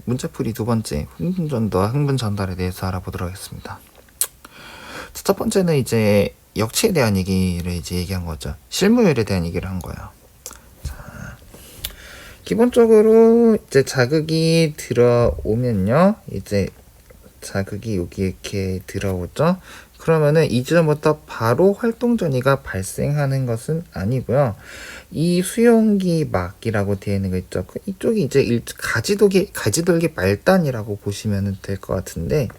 문제풀이 두 번째, 흥분전도와 흥분 전달에 대해서 알아보도록 하겠습니다. 첫 번째는 이제 역치에 대한 얘기를 이제 얘기한 거죠. 실무율에 대한 얘기를 한 거예요. 자, 기본적으로 이제 자극이 들어오면요, 이제 자극이 여기 이렇게 들어오죠. 그러면은 이 지점부터 바로 활동 전이가 발생하는 것은 아니고요. 이 수용기 막이라고 되어 있는 거 있죠. 이쪽이 이제 가지돌기 말단이라고 보시면 될 것 같은데,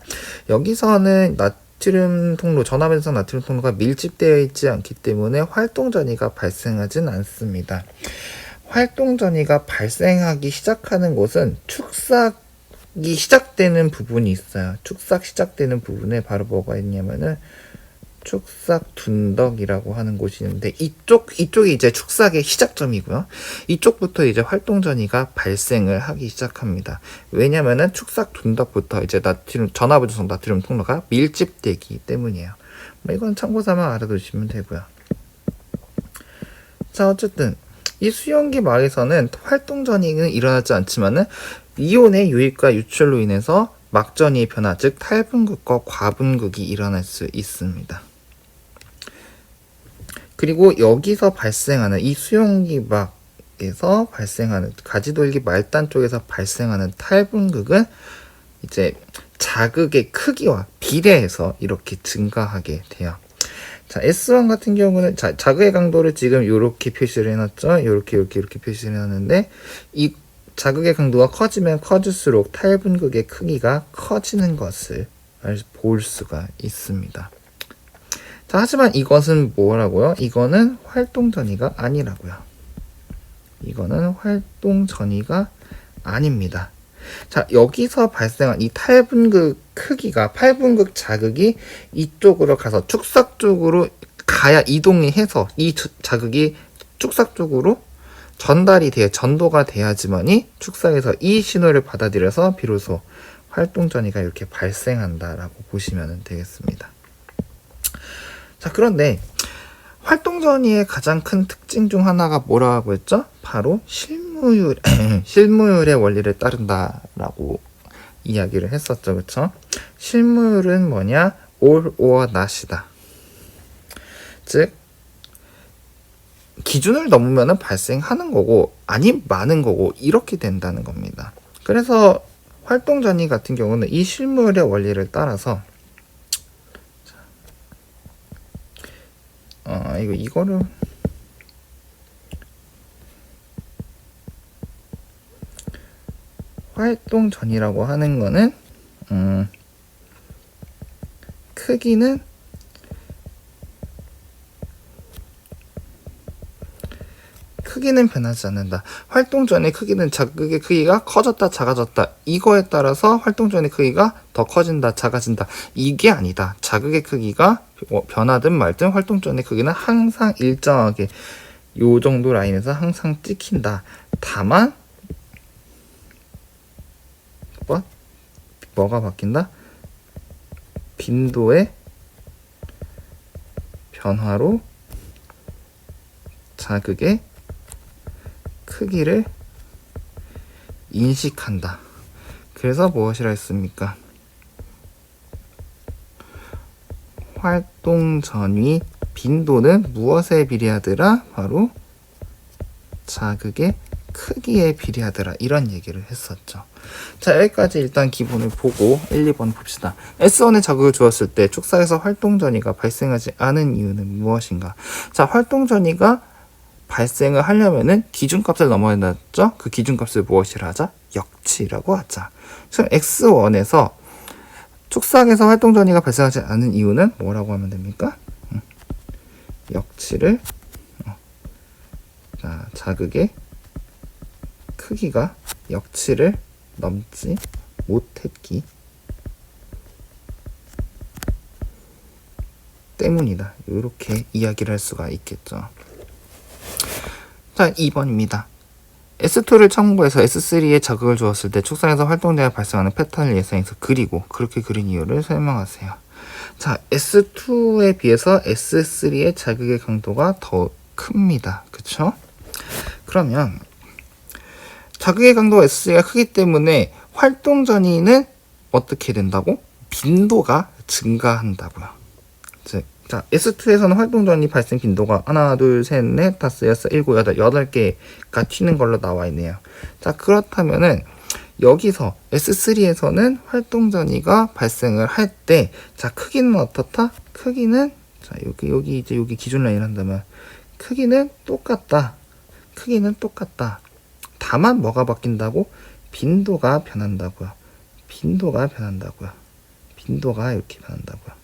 여기서는 나트륨 통로, 전압변성 나트륨 통로가 밀집되어 있지 않기 때문에 활동 전이가 발생하진 않습니다. 활동 전이가 발생하기 시작하는 곳은 축삭이 시작되는 부분이 있어요. 축삭 시작되는 부분에 바로 뭐가 있냐면은 축삭 둔덕이라고 하는 곳이 있는데, 이쪽이 이제 축삭의 시작점이고요. 이쪽부터 이제 활동 전이가 발생을 하기 시작합니다. 왜냐면은 축삭 둔덕부터 이제 전압변성 나트륨 통로가 밀집되기 때문이에요. 이건 참고 삼아 알아두시면 되고요. 자, 어쨌든 이 수용기 막에서는 활동 전이는 일어나지 않지만은 이온의 유입과 유출로 인해서 막전이의 변화, 즉 탈분극과 과분극이 일어날 수 있습니다. 그리고 여기서 발생하는 이 수용기 막에서 발생하는 가지돌기 말단 쪽에서 발생하는 탈분극은 이제 자극의 크기와 비례해서 이렇게 증가하게 돼요. 자, S1 같은 경우는 자극의 강도를 지금 이렇게 표시를 해놨죠. 이렇게 표시를 해놨는데, 이 자극의 강도가 커지면 커질수록 탈분극의 크기가 커지는 것을 볼 수가 있습니다. 자, 하지만 이것은 뭐라고요? 이거는 활동 전이가 아니라고요. 이거는 활동 전이가 아닙니다. 자, 여기서 발생한 이 탈분극 크기가, 팔분극 자극이 이쪽으로 가서 축삭 쪽으로 가야 이동이 해서 이 자극이 축삭 쪽으로 전달이 돼야, 전도가 돼야지만이 축삭에서 이 신호를 받아들여서 비로소 활동 전이가 이렇게 발생한다라고 보시면 되겠습니다. 자, 그런데 활동 전이의 가장 큰 특징 중 하나가 뭐라고 했죠? 바로 실무율의 원리를 따른다라고 이야기를 했었죠. 그쵸? 실무율은 뭐냐? all or not이다. 즉, 기준을 넘으면 발생하는 거고, 아님 많은 거고, 이렇게 된다는 겁니다. 그래서 활동 전이 같은 경우는 이 실무율의 원리를 따라서, 이거를 활동 전이라고 하는 거는 크기는 변하지 않는다. 활동 전의 크기는 자극의 크기가 커졌다 작아졌다, 이거에 따라서 활동 전의 크기가 더 커진다 작아진다, 이게 아니다. 자극의 크기가 변하든 말든 활동 전의 크기는 항상 일정하게 요 정도 라인에서 항상 찍힌다. 다만 뭐가 바뀐다? 빈도의 변화로 자극의 크기를 인식한다. 그래서 무엇이라 했습니까? 활동 전위 빈도는 무엇에 비례하더라? 바로 자극의 크기에 비례하더라. 이런 얘기를 했었죠. 자, 여기까지 일단 기본을 보고 1, 2번 봅시다. S1에 자극을 주었을 때 축사에서 활동 전이가 발생하지 않은 이유는 무엇인가? 자, 활동 전이가 발생을 하려면은 기준값을 넘어야 되죠. 그 기준값을 무엇이라 하자? 역치라고 하자. 그럼 X1에서 축삭에서 활동 전이가 발생하지 않은 이유는 뭐라고 하면 됩니까? 역치를 자, 자극의 크기가 역치를 넘지 못했기 때문이다. 이렇게 이야기를 할 수가 있겠죠. 자, 2번입니다. S2를 참고해서 S3에 자극을 주었을 때 축상에서 활동대가 발생하는 패턴을 예상해서 그리고 그렇게 그린 이유를 설명하세요. 자, S2에 비해서 S3의 자극의 강도가 더 큽니다. 그쵸? 그러면 자극의 강도가 S3가 크기 때문에 활동 전이는 어떻게 된다고? 빈도가 증가한다고요. 자, S2에서는 활동 전이 발생 빈도가 하나, 둘, 셋, 넷, 다섯, 여섯, 일곱, 여덟, 8개가 튀는 걸로 나와 있네요. 자, 그렇다면은 여기서 S3에서는 활동 전이가 발생을 할 때, 자, 크기는 어떻다? 크기는, 자, 여기 이제 여기 기준 라인 한다면, 크기는 똑같다. 크기는 똑같다. 다만 뭐가 바뀐다고? 빈도가 변한다고요. 빈도가 변한다고요. 빈도가 이렇게 변한다고요.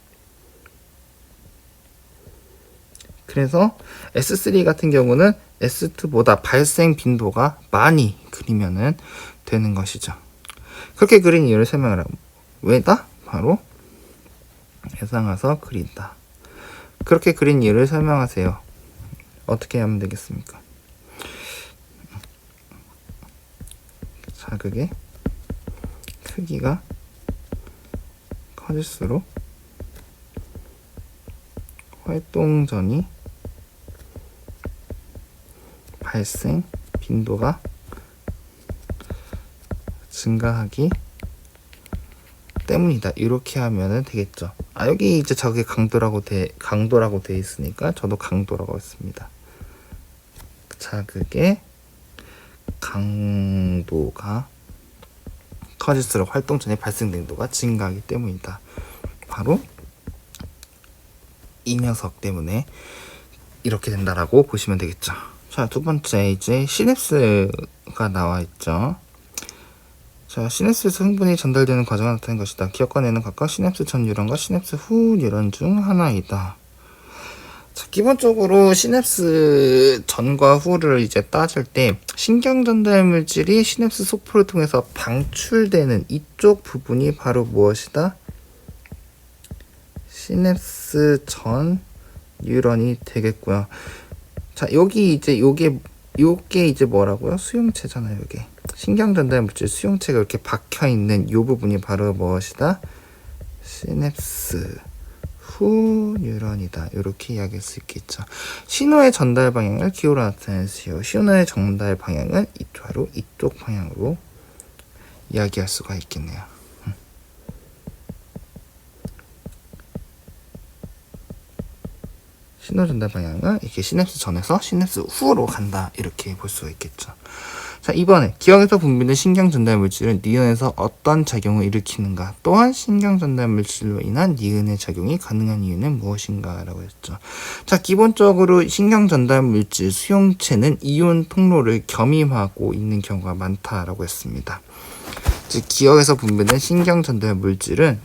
그래서 S3 같은 경우는 S2보다 발생 빈도가 많이 그리면은 되는 것이죠. 그렇게 그린 이유를 설명을 하고, 왜다? 바로 예상해서 그린다. 그렇게 그린 이유를 설명하세요. 어떻게 하면 되겠습니까? 자극의 크기가 커질수록 활동 전이 발생 빈도가 증가하기 때문이다. 이렇게 하면 되겠죠. 여기 이제 저게 강도라고 돼 있으니까 저도 강도라고 했습니다. 자극의 강도가 커질수록 활동 전의 발생 빈도가 증가하기 때문이다. 바로 이 녀석 때문에 이렇게 된다라고 보시면 되겠죠. 자, 두 번째 이제 시냅스가 나와 있죠. 자, 시냅스에서 흥분이 전달되는 과정을 나타낸 것이다. 기억과 뇌는 각각 시냅스 전 뉴런과 시냅스 후 뉴런 중 하나이다. 자, 기본적으로 시냅스 전과 후를 이제 따질 때 신경 전달 물질이 시냅스 속포를 통해서 방출되는 이쪽 부분이 바로 무엇이다? 시냅스 전 뉴런이 되겠고요. 자, 여기 이제 요게 이제 뭐라고요? 수용체잖아요. 이게 신경 전달 물질 수용체가 이렇게 박혀 있는 요 부분이 바로 무엇이다? 시냅스 후 뉴런이다. 이렇게 이야기할 수 있겠죠. 신호의 전달 방향을 기호로 나타내세요. 신호의 전달 방향은 바로 이쪽 방향으로 이야기할 수가 있겠네요. 신호 전달 방향은 이렇게 시냅스 전에서 시냅스 후로 간다. 이렇게 볼 수가 있겠죠. 자, 이번에 기억에서 분비된 신경 전달 물질은 니은에서 어떤 작용을 일으키는가? 또한 신경 전달 물질로 인한 니은의 작용이 가능한 이유는 무엇인가? 라고 했죠. 자, 기본적으로 신경 전달 물질 수용체는 이온 통로를 겸임하고 있는 경우가 많다라고 했습니다. 즉, 기억에서 분비된 신경 전달 물질은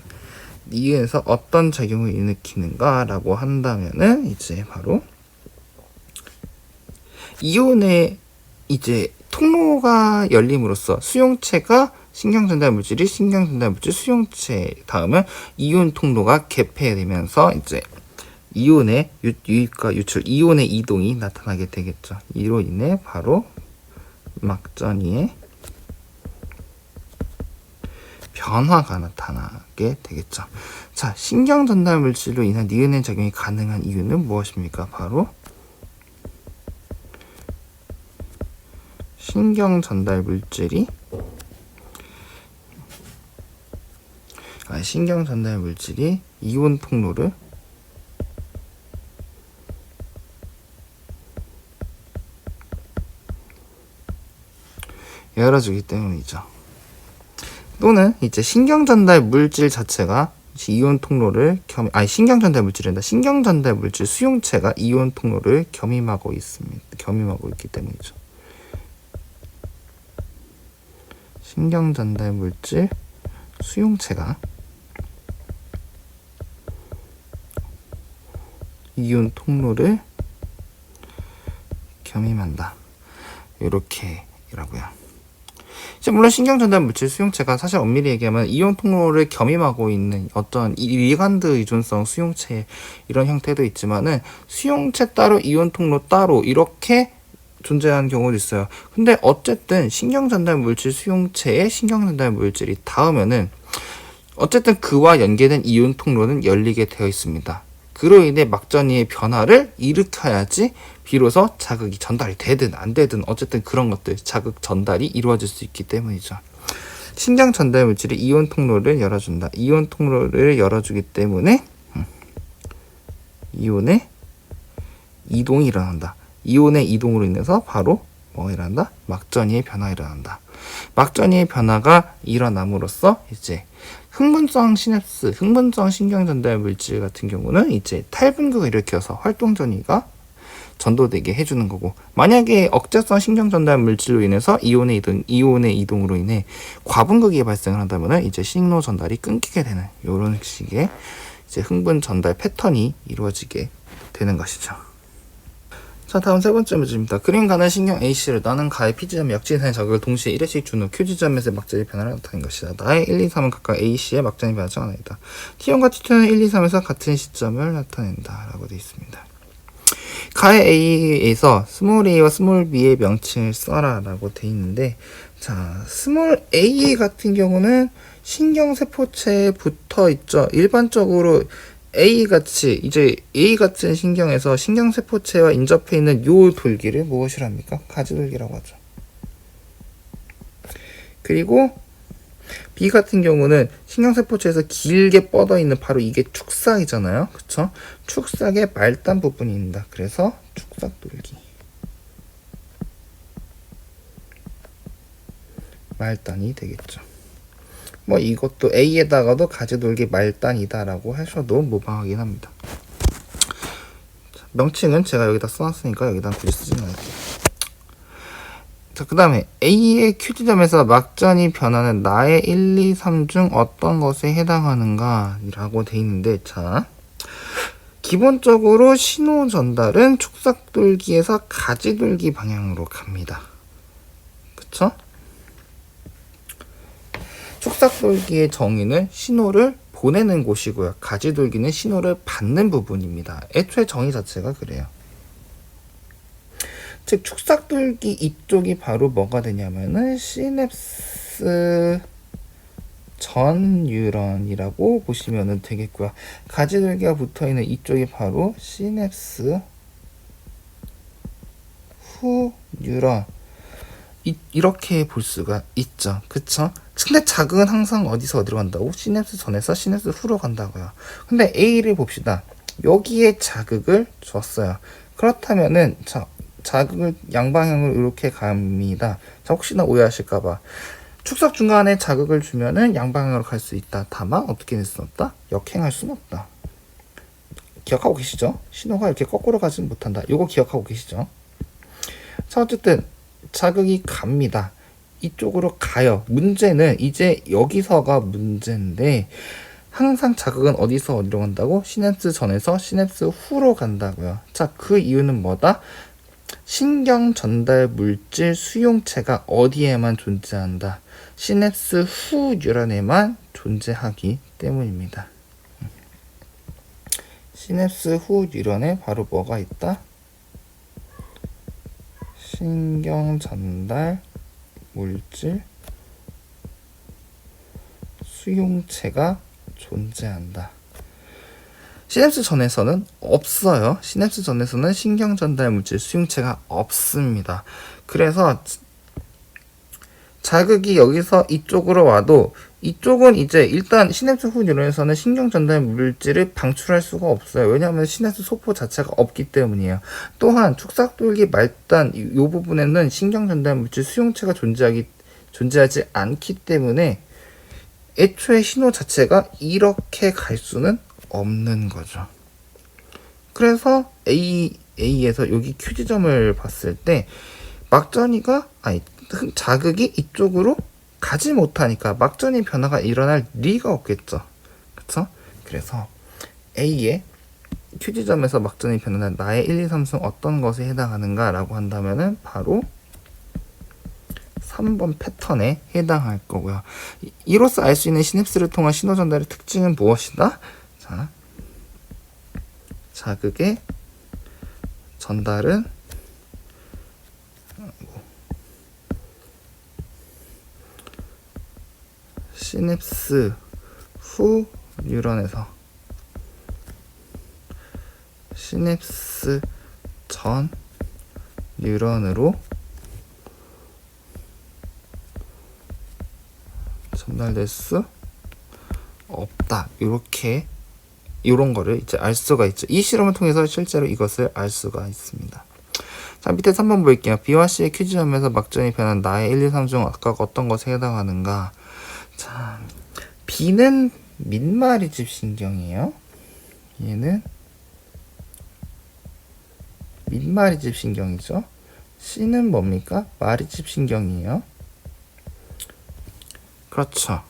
니은에서 어떤 작용을 일으키는가라고 한다면은 이제 바로 이온의 이제 통로가 열림으로써 수용체가 신경전달 물질이 신경전달 물질 수용체 다음은 이온 통로가 개폐되면서 이제 이온의 유입과 유출, 이온의 이동이 나타나게 되겠죠. 이로 인해 바로 막전이의 변화가 나타나게 되겠죠. 자, 신경 전달 물질로 인한 니은의 작용이 가능한 이유는 무엇입니까? 바로 신경 전달 물질이 이온 통로를 열어주기 때문이죠. 또는 이제 신경 전달 물질 자체가 이온 통로를 신경 전달 물질이란다. 신경 전달 물질 수용체가 이온 통로를 겸임하고 있기 때문이죠. 신경 전달 물질 수용체가 이온 통로를 겸임한다. 이렇게라고요. 물론 신경 전달 물질 수용체가 사실 엄밀히 얘기하면 이온 통로를 겸임하고 있는 어떤 리간드 의존성 수용체 이런 형태도 있지만은 수용체 따로 이온 통로 따로 이렇게 존재하는 경우도 있어요. 근데 어쨌든 신경 전달 물질 수용체에 신경 전달 물질이 닿으면은 어쨌든 그와 연계된 이온 통로는 열리게 되어 있습니다. 그로 인해 막전이의 변화를 일으켜야지 비로소 자극이 전달이 되든 안 되든 어쨌든 그런 것들 자극 전달이 이루어질 수 있기 때문이죠. 신경 전달 물질이 이온 통로를 열어준다. 이온 통로를 열어주기 때문에 이온의 이동이 일어난다. 이온의 이동으로 인해서 바로 뭐가 일어난다? 막전이의 변화가 일어난다. 막전이의 변화가 일어남으로써 이제 흥분성 시냅스, 흥분성 신경 전달 물질 같은 경우는 이제 탈분극을 일으켜서 활동 전이가 전도되게 해주는 거고, 만약에 억제성 신경 전달 물질로 인해서 이온의 이동으로 인해 과분극이 발생을 한다면 이제 신호 전달이 끊기게 되는 이런 식의 이제 흥분 전달 패턴이 이루어지게 되는 것이죠. 자, 다음 세 번째 문제입니다. 그림 가는 신경 A씨를 나는 가의 P지점 역지사의 자극을 동시에 1회씩 준 후 Q지점에서의 막전이 변화를 나타낸 것이다. 나의 1, 2, 3은 각각 A씨의 막전이 변하지 않아있다. T1과 T2는 1, 2, 3에서 같은 시점을 나타낸다 라고 되어 있습니다. 가의 A에서 스몰 a와 스몰 b의 명칭을 써라 라고 되어 있는데, 자, 스몰 a 같은 경우는 신경세포체에 붙어 있죠. 일반적으로 A 같은 신경에서 신경세포체와 인접해 있는 요 돌기를 무엇이라 합니까? 가지돌기라고 하죠. 그리고 B 같은 경우는 신경세포체에서 길게 뻗어 있는 바로 이게 축삭이잖아요. 그쵸? 축삭의 말단 부분입니다. 그래서 축삭돌기. 말단이 되겠죠. 뭐 이것도 A에다가도 가지돌기 말단이다라고 하셔도 무방하긴 합니다. 명칭은 제가 여기다 써놨으니까 여기다 굳이 쓰지는 않을게요. 자, 그 다음에 A의 Q지점에서 막전이 변하는 나의 1, 2, 3 중 어떤 것에 해당하는가 라고 돼 있는데, 자, 기본적으로 신호 전달은 축삭돌기에서 가지돌기 방향으로 갑니다. 그쵸? 축삭돌기의 정의는 신호를 보내는 곳이고요. 가지돌기는 신호를 받는 부분입니다. 애초에 정의 자체가 그래요. 즉 축삭돌기 이쪽이 바로 뭐가 되냐면은 시냅스 전 뉴런이라고 보시면 되겠고요. 가지돌기가 붙어있는 이쪽이 바로 시냅스 후 뉴런, 이렇게 볼 수가 있죠. 그쵸? 근데 자극은 항상 어디서 어디로 간다고? 시냅스 전에서 시냅스 후로 간다고요. 근데 A를 봅시다. 여기에 자극을 줬어요. 그렇다면은 자, 자극을 양방향으로 이렇게 갑니다. 자, 혹시나 오해하실까봐 축삭 중간에 자극을 주면은 양방향으로 갈 수 있다. 다만 어떻게 낼 수 없다? 역행할 수는 없다. 기억하고 계시죠? 신호가 이렇게 거꾸로 가지는 못한다. 이거 기억하고 계시죠? 자, 어쨌든 자극이 갑니다. 이쪽으로 가요. 문제는 이제 여기서가 문제인데, 항상 자극은 어디서 어디로 간다고? 시냅스 전에서 시냅스 후로 간다고요. 자, 그 이유는 뭐다? 신경 전달 물질 수용체가 어디에만 존재한다? 시냅스 후 뉴런에만 존재하기 때문입니다. 시냅스 후 뉴런에 바로 뭐가 있다? 신경 전달 물질 수용체가 존재한다. 시냅스 전에서는 없어요. 시냅스 전에서는 신경 전달 물질 수용체가 없습니다. 그래서 자극이 여기서 이쪽으로 와도 이쪽은 이제 일단 시냅스 후 뉴런에서는 신경 전달 물질을 방출할 수가 없어요. 왜냐하면 시냅스 소포 자체가 없기 때문이에요. 또한 축삭돌기 말단 이 부분에는 신경 전달 물질 수용체가 존재하지 않기 때문에 애초에 신호 자체가 이렇게 갈 수는 없는 거죠. 그래서 A에서 여기 Q지점을 봤을 때 자극이 이쪽으로 가지 못하니까 막전이 변화가 일어날 리가 없겠죠. 그쵸? 그래서 A의 Q지점에서 막전이 변하는 나의 1, 2, 3 중 어떤 것에 해당하는가 라고 한다면은 바로 3번 패턴에 해당할 거고요. 이로써 알 수 있는 시냅스를 통한 신호 전달의 특징은 무엇이다? 자, 자극의 전달은 시냅스 후 뉴런에서 시냅스 전 뉴런으로 전달될 수 없다. 이렇게 이런 거를 이제 알 수가 있죠. 이 실험을 통해서 실제로 이것을 알 수가 있습니다. 자, 밑에 3번 볼게요. B와 C의 퀴즈하면서 막전이 변한 나의 1, 2, 3 중 각각 어떤 것에 해당하는가? 자, B는 민마리집 신경이에요. 얘는 민마리집 신경이죠. C는 뭡니까? 마리집 신경이에요. 그렇죠.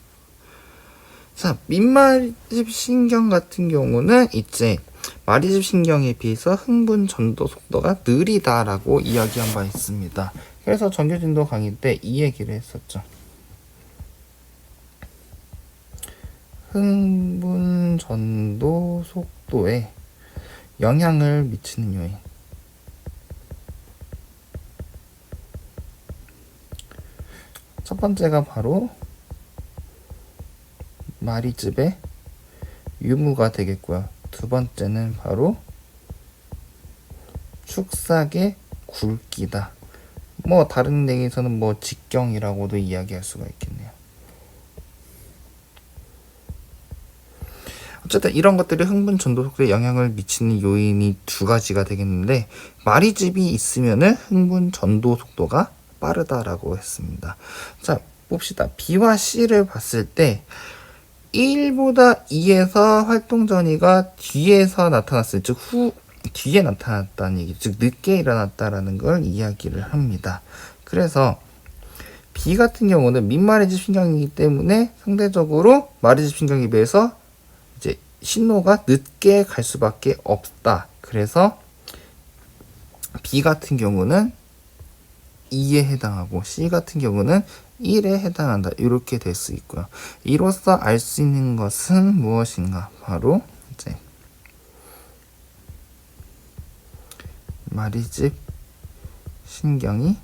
자, 민마리집 신경 같은 경우는 이제 마리집 신경에 비해서 흥분 전도 속도가 느리다라고 이야기한 바 있습니다. 그래서 전교진도 강의 때 이 얘기를 했었죠. 흥분 전도 속도에 영향을 미치는 요인. 첫 번째가 바로 마리집의 유무가 되겠고요. 두 번째는 바로 축삭의 굵기다. 뭐 다른 얘기에서는 뭐 직경이라고도 이야기할 수가 있겠네요. 어쨌든 이런 것들이 흥분 전도 속도에 영향을 미치는 요인이 두 가지가 되겠는데, 마리집이 있으면은 흥분 전도 속도가 빠르다라고 했습니다. 자, 봅시다. B와 C를 봤을 때 1보다 2에서 활동 전이가 뒤에서 나타났을 즉 뒤에 나타났다는 얘기, 즉 늦게 일어났다라는 걸 이야기를 합니다. 그래서 B 같은 경우는 민마리집 신경이기 때문에 상대적으로 마리집 신경에 비해서 이제 신호가 늦게 갈 수밖에 없다. 그래서 B 같은 경우는 2에 해당하고 C 같은 경우는 1에 해당한다. 이렇게 될 수 있고요. 이로써 알 수 있는 것은 무엇인가? 바로 이제 마리집 신경이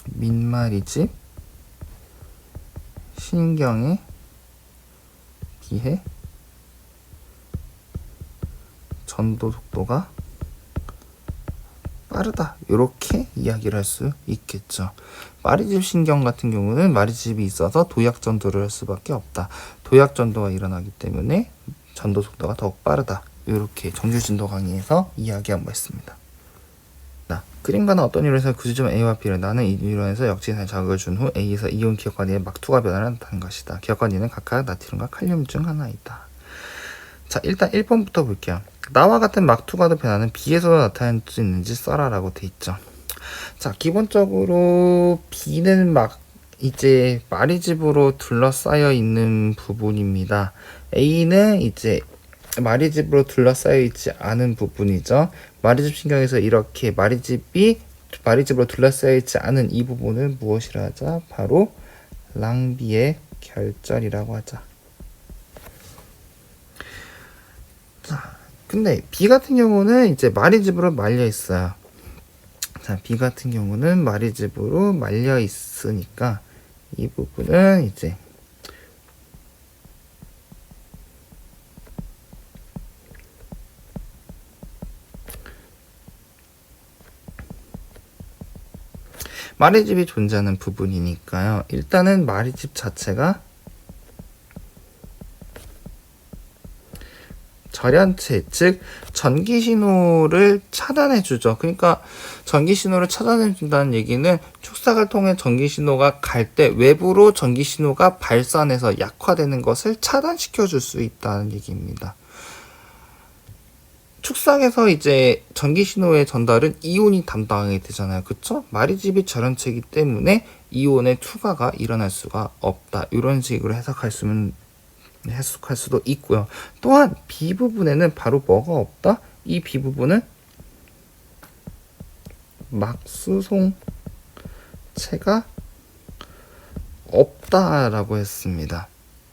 민마리집 신경에 비해 전도 속도가 빠르다. 이렇게 이야기를 할 수 있겠죠. 마리집 신경 같은 경우는 마리집이 있어서 도약 전도를 할 수밖에 없다. 도약 전도가 일어나기 때문에 전도 속도가 더욱 빠르다. 이렇게 정규진도 강의에서 이야기한 바 있습니다. 그림과는 어떤 이론에서 구조점 A와 B를 나는 이 이론에서 역진할 자극을 준 후 A에서 이온 기억관이의 막투가 변화를 나타낸 것이다. 기억관이는 각각 나트륨과 칼륨 중 하나이다. 자, 일단 1번부터 볼게요. 나와 같은 막투가도 변화는 B에서도 나타날 수 있는지 써라라고 돼 있죠. 자, 기본적으로 B는 막 이제 마리집으로 둘러싸여 있는 부분입니다. A는 이제 마리집으로 둘러싸여 있지 않은 부분이죠. 마리집 신경에서 이렇게 마리집으로 둘러싸여 있지 않은 이 부분을 무엇이라 하자? 바로 랑비의 결절이라고 하자. 자, 근데 B 같은 경우는 이제 마리집으로 말려 있어요. 자, B 같은 경우는 마리집으로 말려 있으니까 이 부분은 이제 마리집이 존재하는 부분이니까요. 일단은 마리집 자체가 절연체, 즉 전기 신호를 차단해 주죠. 그러니까 전기 신호를 차단해 준다는 얘기는 축삭을 통해 전기 신호가 갈 때 외부로 전기 신호가 발산해서 약화되는 것을 차단시켜 줄 수 있다는 얘기입니다. 축삭에서 이제 전기 신호의 전달은 이온이 담당하게 되잖아요. 그쵸? 마리집이 절연체이기 때문에 이온의 투과가 일어날 수가 없다. 이런 식으로 해석할 수도 있고요. 또한 B 부분에는 바로 뭐가 없다? 이 B 부분은 막수송체가 없다라고 했습니다.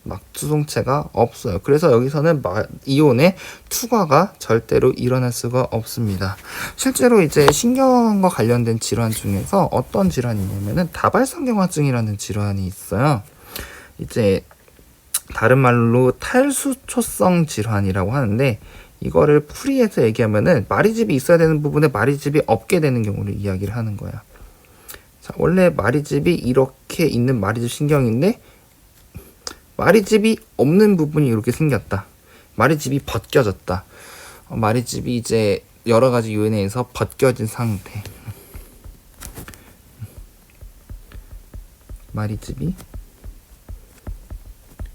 막수송체가 없어요. 그래서 여기서는 이온의 투과가 절대로 일어날 수가 없습니다. 실제로 이제 신경과 관련된 질환 중에서 어떤 질환이냐면은 다발성경화증이라는 질환이 있어요. 이제 다른 말로 탈수초성 질환이라고 하는데, 이거를 풀이해서 얘기하면은 마리집이 있어야 되는 부분에 마리집이 없게 되는 경우를 이야기를 하는 거야. 자, 원래 마리집이 이렇게 이렇게 있는 마리집 신경인데 마리집이 없는 부분이 이렇게 생겼다. 마리집이 벗겨졌다. 마리집이 이제 여러 가지 요인에 의해서 벗겨진 상태. 마리집이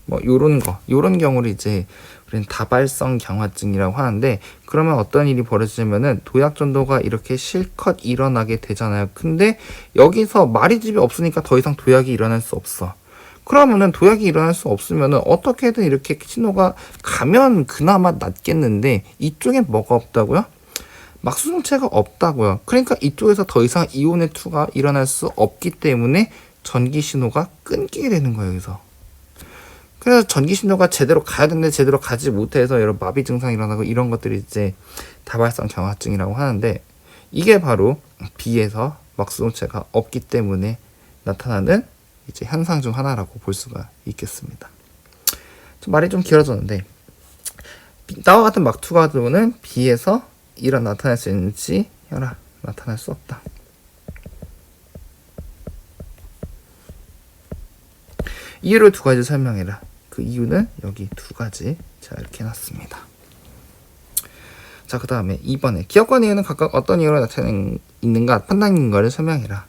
뭐 요런 경우를 이제 우리는 다발성 경화증이라고 하는데, 그러면 어떤 일이 벌어지냐면은 도약 전도가 이렇게 실컷 일어나게 되잖아요. 근데 여기서 마리집이 없으니까 더 이상 도약이 일어날 수 없어. 그러면은 도약이 일어날 수 없으면은 어떻게든 이렇게 신호가 가면 그나마 낫겠는데, 이쪽엔 뭐가 없다고요? 막수성체가 없다고요. 그러니까 이쪽에서 더 이상 이온의 투가 일어날 수 없기 때문에 전기 신호가 끊기게 되는 거예요. 여기서. 그래서 전기 신호가 제대로 가야 되는데 제대로 가지 못해서 여러 마비 증상이 일어나고 이런 것들이 이제 다발성 경화증이라고 하는데, 이게 바로 비에서 막수성체가 없기 때문에 나타나는 이제 현상 중 하나라고 볼 수가 있겠습니다. 말이 좀 길어졌는데, 나와 같은 막투가도는 비에서 이런 나타날 수 있는지 혈압 나타날 수 없다. 이유를 두 가지 설명해라. 그 이유는 여기 두 가지 제가 이렇게 해놨습니다. 자, 그 다음에 2번에 기억과 이유는 각각 어떤 이유로 나타내는가 판단 근거를 설명해라.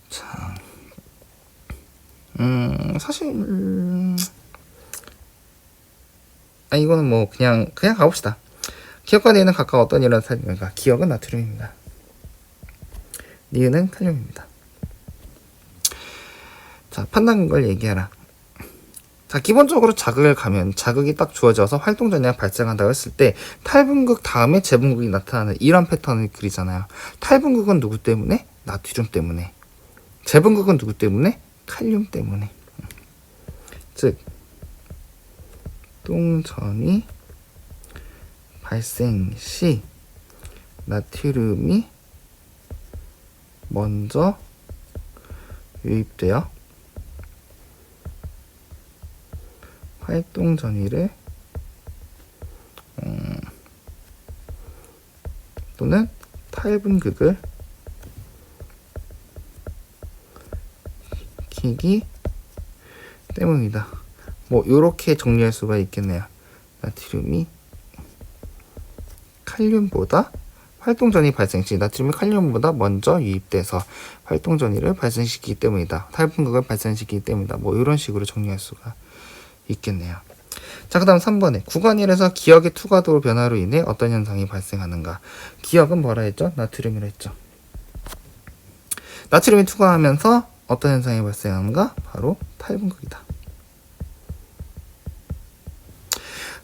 자, 사실 이거는 뭐 그냥 가봅시다. 기억과 이유는 각각 어떤 이유로 나타내는가. 기억은 나트륨입니다. 이유는 칼륨입니다. 자, 판단 근거를 얘기하라. 자, 기본적으로 자극을 가면 자극이 딱 주어져서 활동 전이가 발생한다고 했을 때 탈분극 다음에 재분극이 나타나는 이런 패턴을 그리잖아요. 탈분극은 누구 때문에? 나트륨 때문에. 재분극은 누구 때문에? 칼륨 때문에. 즉 활동전이 발생 시 나트륨이 먼저 유입되어 활동 전이를 또는 탈분극을 키기 때문이다. 뭐 요렇게 정리할 수가 있겠네요. 나트륨이 칼륨보다 활동전이 발생 시 나트륨이 칼륨보다 먼저 유입돼서 활동전이를 발생시키기 때문이다. 탈분극을 발생시키기 때문이다. 뭐 이런 식으로 정리할 수가 있겠네요. 자, 그 다음 3번에 구간1에서 기억의 투과도 변화로 인해 어떤 현상이 발생하는가. 기억은 뭐라 했죠? 나트륨이라 했죠. 나트륨이 투과하면서 어떤 현상이 발생하는가? 바로 탈분극이다.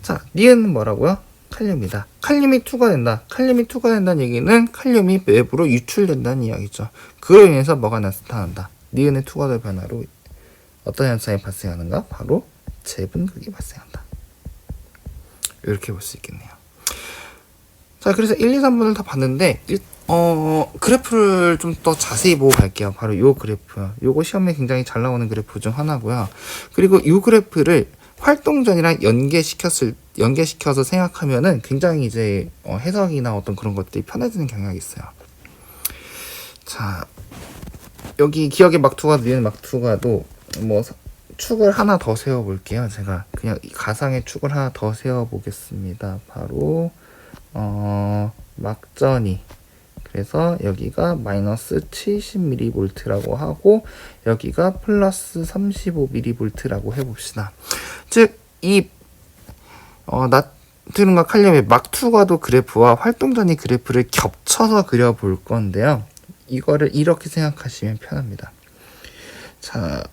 자, 니은 뭐라고요? 칼륨이다. 칼륨이 투과된다. 칼륨이 투과된다는 얘기는 칼륨이 외부로 유출된다는 이야기죠. 그로 인해서 뭐가 나타난다. 니은의 투과도 변화로 어떤 현상이 발생하는가? 바로 재분극이 발생한다. 이렇게 볼 수 있겠네요. 자, 그래서 1, 2, 3번을 다 봤는데 그래프를 좀 더 자세히 보고 갈게요. 바로 요 그래프. 요거 시험에 굉장히 잘 나오는 그래프 중 하나고요. 그리고 요 그래프를 활동전이랑 연계시켜서 생각하면은 굉장히 이제 해석이나 어떤 그런 것들이 편해지는 경향이 있어요. 자, 여기 기억의 막투가 니은 막투가도 뭐 축을 하나 더 세워볼게요. 제가 그냥 가상의 축을 하나 더 세워보겠습니다. 바로 막전이. 그래서 여기가 마이너스 70mV라고 하고 여기가 플러스 35mV라고 해봅시다. 즉 이 나트륨과 칼륨의 막투과도 그래프와 활동전이 그래프를 겹쳐서 그려볼 건데요. 이거를 이렇게 생각하시면 편합니다. 자,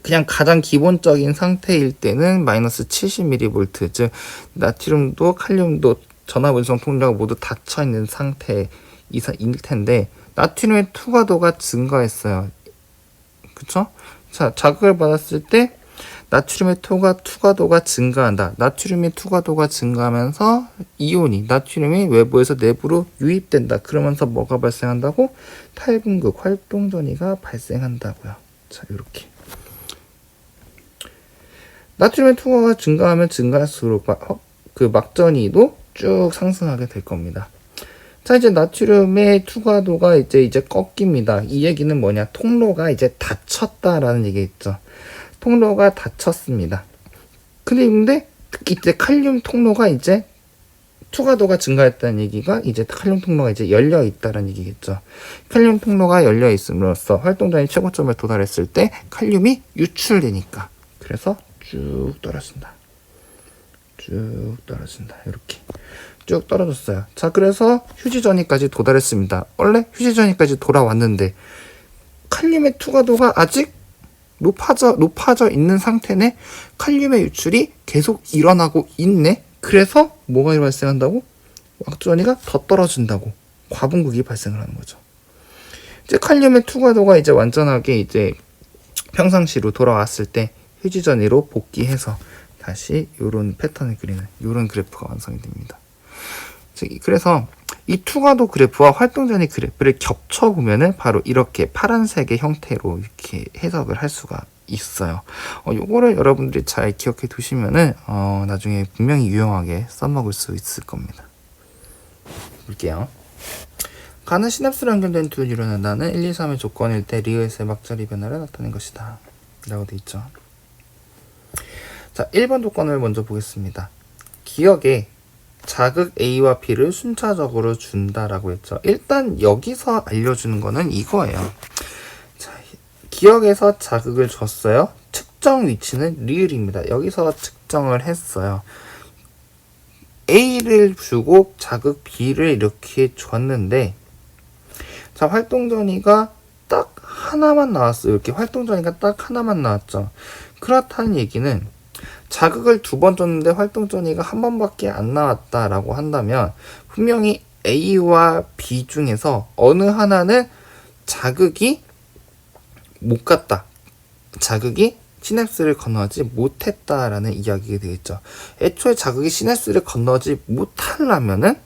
그냥 가장 기본적인 상태일 때는 마이너스 70mV, 즉 나트륨도 칼륨도 전압운송 통로가 모두 닫혀있는 상태일 텐데 나트륨의 투과도가 증가했어요. 그쵸? 자, 자극을 받았을 때 나트륨의 투과도가 증가한다. 나트륨의 투과도가 증가하면서 이온이 나트륨이 외부에서 내부로 유입된다. 그러면서 뭐가 발생한다고? 탈분극, 활동전이가 발생한다고요. 자, 이렇게. 나트륨의 투과가 증가하면 증가할수록 그 막전이도 쭉 상승하게 될 겁니다. 자, 이제 나트륨의 투과도가 이제 꺾입니다. 이 얘기는 뭐냐? 통로가 이제 닫혔다라는 얘기겠죠. 통로가 닫혔습니다. 근데 이때 칼륨 통로가 이제 투과도가 증가했다는 얘기가 이제 칼륨 통로가 이제 열려 있다는 얘기겠죠. 칼륨 통로가 열려 있음으로써 활동전이 최고점을 도달했을 때 칼륨이 유출되니까. 그래서 쭉 떨어진다. 쭉 떨어진다. 이렇게 쭉 떨어졌어요. 자, 그래서 휴지전이까지 도달했습니다. 원래 휴지전이까지 돌아왔는데 칼륨의 투과도가 아직 높아져 있는 상태네. 칼륨의 유출이 계속 일어나고 있네. 그래서 뭐가 발생한다고? 확전이가 더 떨어진다고. 과분극이 발생을 하는 거죠. 이제 칼륨의 투과도가 이제 완전하게 이제 평상시로 돌아왔을 때 휴지전이로 복귀해서 다시 이런 패턴을 그리는 이런 그래프가 완성이 됩니다. 그래서 이 투과도 그래프와 활동전이 그래프를 겹쳐 보면은 바로 이렇게 파란색의 형태로 이렇게 해석을 할 수가 있어요. 요거를 여러분들이 잘 기억해 두시면은 나중에 분명히 유용하게 써먹을 수 있을 겁니다. 볼게요. 가는 시냅스로 연결된 두 뉴런은 나는 1, 2, 3의 조건일 때 리을의 막자리 변화를 나타낸 것이다. 라고 돼 있죠. 자, 1번 조건을 먼저 보겠습니다. 기억에 자극 A와 B를 순차적으로 준다라고 했죠. 일단 여기서 알려주는 거는 이거예요. 자, 기억에서 자극을 줬어요. 측정 위치는 리을입니다. 여기서 측정을 했어요. A를 주고 자극 B를 이렇게 줬는데, 자, 활동전이가 딱 하나만 나왔어요. 이렇게 활동전이가 딱 하나만 나왔죠. 그렇다는 얘기는 자극을 2번 줬는데 활동전이가 한 번밖에 안 나왔다라고 한다면 분명히 A와 B 중에서 어느 하나는 자극이 못 갔다. 자극이 시냅스를 건너지 못했다라는 이야기가 되겠죠. 애초에 자극이 시냅스를 건너지 못하려면은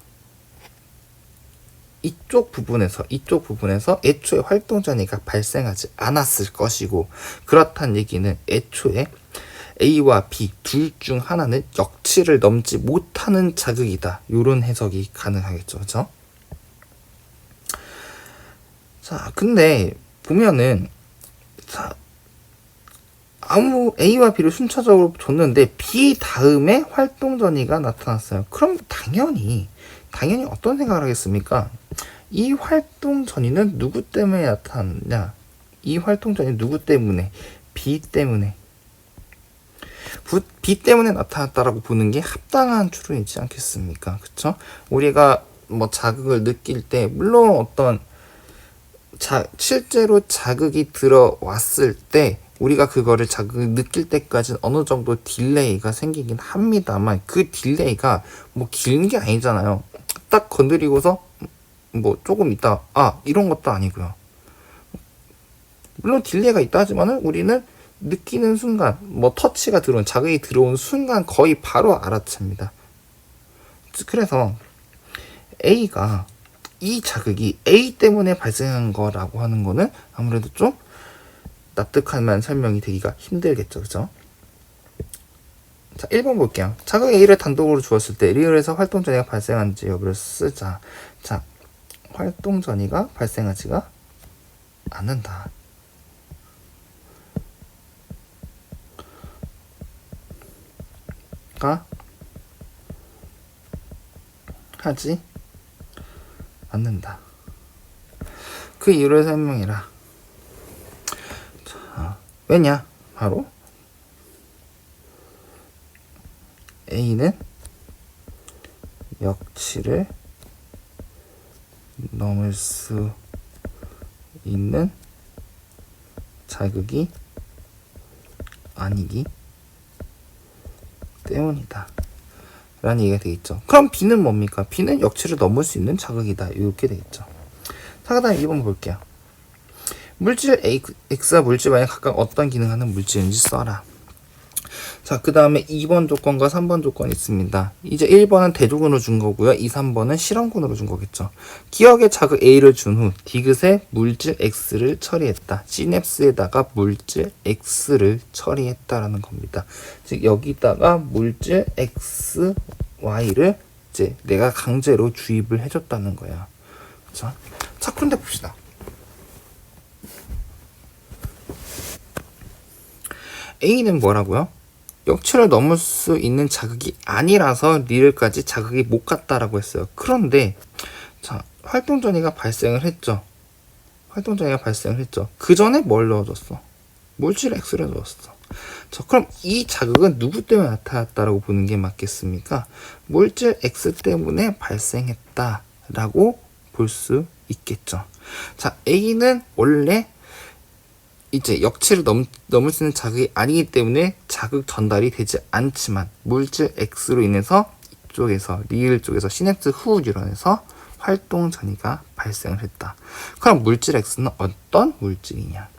이쪽 부분에서 애초에 활동전이가 발생하지 않았을 것이고, 그렇다는 얘기는 애초에 A와 B 둘 중 하나는 역치를 넘지 못하는 자극이다. 이런 해석이 가능하겠죠. 그죠? 자, 근데 보면은 자, 아무 A와 B를 순차적으로 줬는데 B 다음에 활동전이가 나타났어요. 그럼 당연히 어떤 생각을 하겠습니까? 이 활동전이는 누구 때문에 나타났냐? 이 활동전이 누구 때문에? B 때문에. B 때문에 나타났다라고 보는 게 합당한 추론이지 않겠습니까? 그쵸? 우리가 뭐 자극을 느낄 때, 물론 어떤 실제로 자극이 들어왔을 때 우리가 그거를 자극을 느낄 때까지는 어느 정도 딜레이가 생기긴 합니다만, 그 딜레이가 뭐 긴 게 아니잖아요. 딱 건드리고서 뭐 조금 있다, 이런 것도 아니고요. 물론 딜레이가 있다 하지만은 우리는 느끼는 순간, 뭐 터치가 들어온, 자극이 들어온 순간 거의 바로 알아챕니다. 그래서 A가, 이 자극이 A 때문에 발생한 거라고 하는 거는 아무래도 좀 납득할 만한 설명이 되기가 힘들겠죠. 그죠? 자, 1번 볼게요. 자극 A를 단독으로 주었을 때 리을에서 활동전이가 발생한지 여부를 쓰자. 자, 활동전이가 발생하지가 않는다. 가 하지 않는다. 그 이유를 설명해라. 자, 왜냐? 바로 A는 역치를 넘을 수 있는 자극이 아니기 때문이다. 라는 얘기가 되겠죠. 그럼 B는 뭡니까? B는 역치를 넘을 수 있는 자극이다. 이렇게 되겠죠. 자, 그 다음에 2번 볼게요. 물질 X와 물질 Y는 각각 어떤 기능을 하는 물질인지 써라. 자, 그 다음에 2번 조건과 3번 조건이 있습니다. 이제 1번은 대조군으로 준 거고요. 2, 3번은 실험군으로 준 거겠죠. 기억에 자극 A를 준 후 디귿에 물질 X를 처리했다. 시냅스에다가 물질 X를 처리했다라는 겁니다. 즉 여기다가 물질 X, Y를 이제 내가 강제로 주입을 해줬다는 거야. 그쵸? 자, 그런데 봅시다. A는 뭐라고요? 역치를 넘을 수 있는 자극이 아니라서 리을까지 자극이 못 갔다라고 했어요. 그런데 자, 활동전이가 발생을 했죠. 그 전에 뭘 넣어줬어? 물질 X를 넣었어. 자, 그럼 이 자극은 누구 때문에 나타났다라고 보는 게 맞겠습니까? 물질 X 때문에 발생했다라고 볼 수 있겠죠. 자, A는 원래 이제 역치를 넘을 수 있는 자극이 아니기 때문에 자극 전달이 되지 않지만 물질 X로 인해서 이쪽에서 리을 쪽에서 시냅스 후 뉴런에서 활동 전이가 발생을 했다. 그럼 물질 X는 어떤 물질이냐?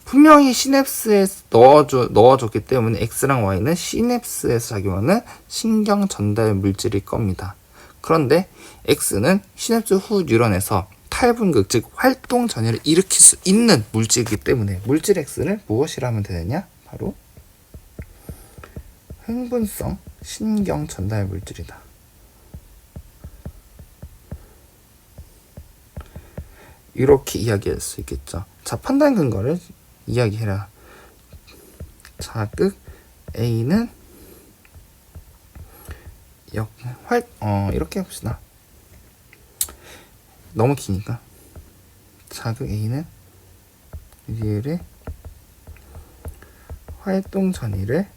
분명히 시냅스에 넣어줬기 때문에 X랑 Y는 시냅스에서 작용하는 신경 전달 물질일 겁니다. 그런데 X는 시냅스 후 뉴런에서 탈분극, 즉 활동 전이를 일으킬 수 있는 물질이기 때문에 물질 X를 무엇이라 하면 되느냐? 바로 흥분성 신경 전달 물질이다. 이렇게 이야기할 수 있겠죠. 자, 판단 근거를 이야기해라. 자극 A는 이렇게 해봅시다. 너무 기니까. 자극 A는 리을의 활동 전이를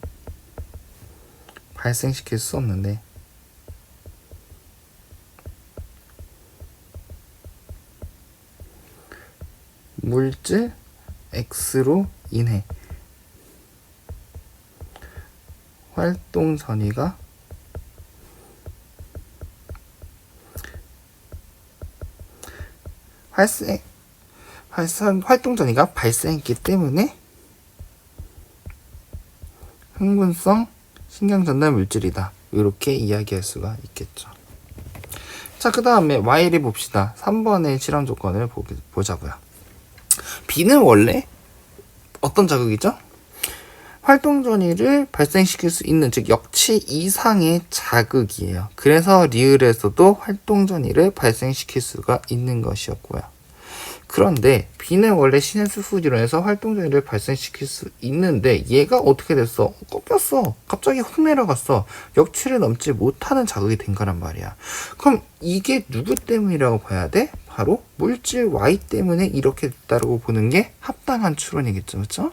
발생시킬 수 없는데 물질 X로 인해 활동 전이가 활동 전이가 발생했기 때문에 흥분성 신경 전달 물질이다. 이렇게 이야기할 수가 있겠죠. 자, 그 다음에 Y를 봅시다. 3번의 실험 조건을 보자고요. B는 원래 어떤 자극이죠? 활동 전이를 발생시킬 수 있는, 즉 역치 이상의 자극이에요. 그래서 리을에서도 활동 전이를 발생시킬 수가 있는 것이었고요. 그런데 B는 원래 시냅스 후 뉴런에서 활동 전이를 발생시킬 수 있는데 얘가 어떻게 됐어? 꺾였어. 갑자기 훅 내려갔어. 역치를 넘지 못하는 자극이 된 거란 말이야. 그럼 이게 누구 때문이라고 봐야 돼? 바로 물질 Y 때문에 이렇게 됐다고 보는 게 합당한 추론이겠죠. 그렇죠?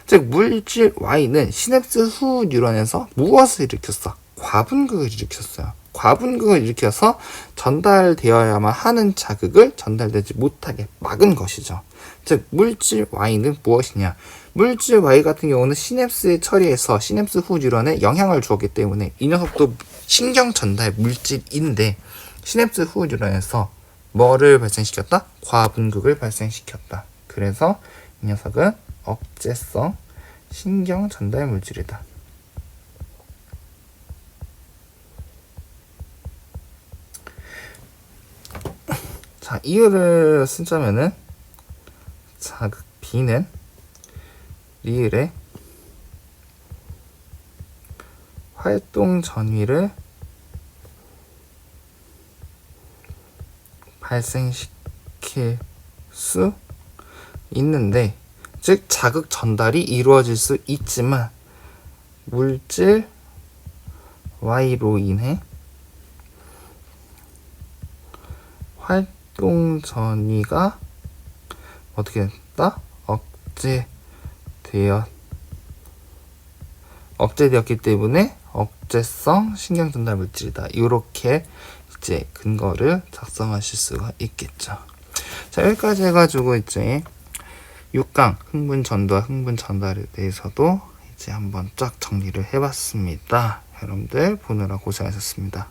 즉 물질 Y는 시냅스 후 뉴런에서 무엇을 일으켰어? 과분극을 일으켰어요. 과분극을 일으켜서 전달되어야만 하는 자극을 전달되지 못하게 막은 것이죠. 즉 물질 Y는 무엇이냐? 물질 Y 같은 경우는 시냅스에 처리해서 시냅스 후 뉴런에 영향을 주었기 때문에 이 녀석도 신경 전달 물질인데 시냅스 후 뉴런에서 뭐를 발생시켰다? 과분극을 발생시켰다. 그래서 이 녀석은 억제성 신경 전달 물질이다. 자, 이유를 쓰자면은 자극 B는 리을의 활동 전위를 발생시킬 수 있는데, 즉 자극 전달이 이루어질 수 있지만 물질 Y로 인해 활동 전위가 어떻게 됐다? 억제되었기 때문에 억제성 신경 전달 물질이다. 이렇게 이제 근거를 작성하실 수가 있겠죠. 자, 여기까지 해가지고 이제 6강 흥분 전도와 흥분 전달에 대해서도 이제 한번 쫙 정리를 해봤습니다. 여러분들 보느라 고생하셨습니다.